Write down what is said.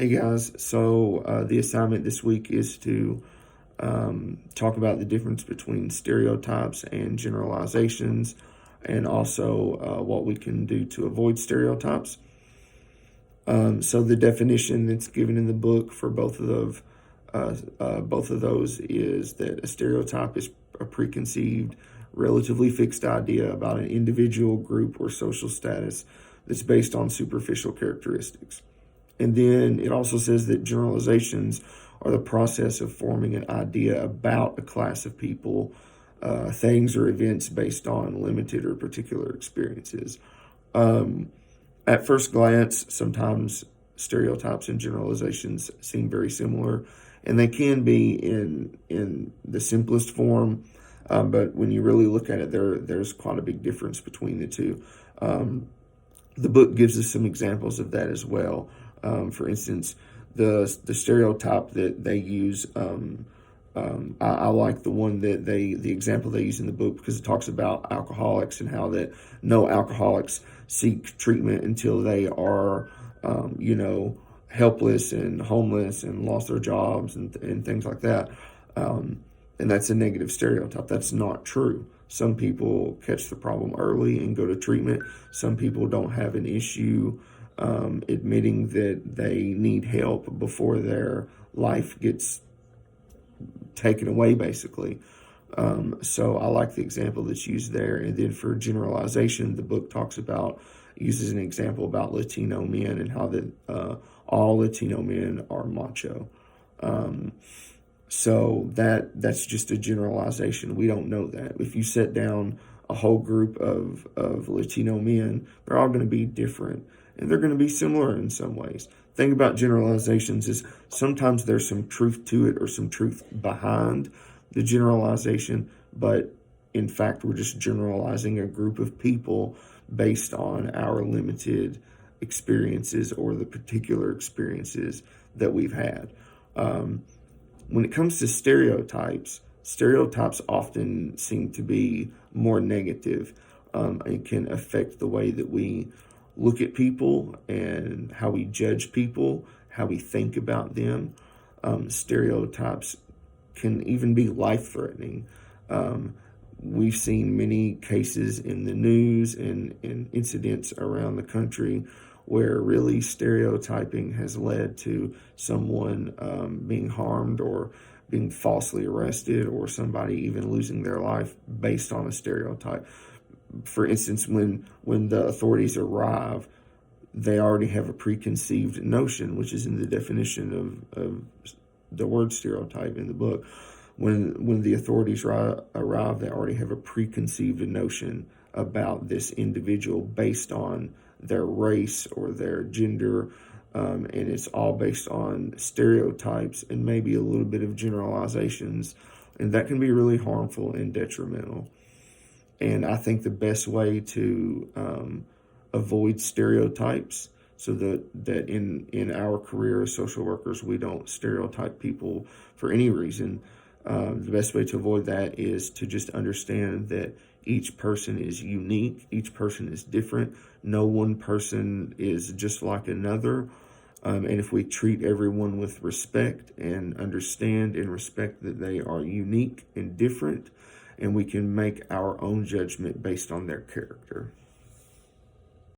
Hey guys, so the assignment this week is to talk about the difference between stereotypes and generalizations, and also what we can do to avoid stereotypes. So the definition that's given in the book for both of those is that a stereotype is a preconceived, relatively fixed idea about an individual, group, or social status that's based on superficial characteristics. And then it also says that generalizations are the process of forming an idea about a class of people, things, or events based on limited or particular experiences. At first glance, sometimes stereotypes and generalizations seem very similar, and they can be in the simplest form. But when you really look at it, there's quite a big difference between the two. The book gives us some examples of that as well. For instance, the stereotype that they use, I like the example they use in the book, because it talks about alcoholics and how that no alcoholics seek treatment until they are, helpless and homeless and lost their jobs and things like that. And that's a negative stereotype. That's not true. Some people catch the problem early and go to treatment. Some people don't have an issue admitting that they need help before their life gets taken away, basically. So I like the example that's used there. And then for generalization, the book uses an example about Latino men and how that all Latino men are macho. So that's just a generalization. We don't know that. If you set down a whole group of Latino men, they're all going to be different, and they're going to be similar in some ways. The thing about generalizations is sometimes there's some truth to it or some truth behind the generalization, but in fact, we're just generalizing a group of people based on our limited experiences or the particular experiences that we've had. When it comes to stereotypes often seem to be more negative. It can affect the way that we look at people and how we judge people, how we think about them. Stereotypes can even be life-threatening. We've seen many cases in the news and incidents around the country where really stereotyping has led to someone being harmed or being falsely arrested, or somebody even losing their life based on a stereotype. For instance, when the authorities arrive, they already have a preconceived notion, which is in the definition of the word stereotype in the book. When the authorities arrive, they already have a preconceived notion about this individual based on their race or their gender, and it's all based on stereotypes and maybe a little bit of generalizations, and that can be really harmful and detrimental. And I think the best way to avoid stereotypes, so that in our career as social workers we don't stereotype people for any reason, the best way to avoid that is to just understand that each person is unique, each person is different, no one person is just like another. And if we treat everyone with respect and understand and respect that they are unique and different, and we can make our own judgment based on their character.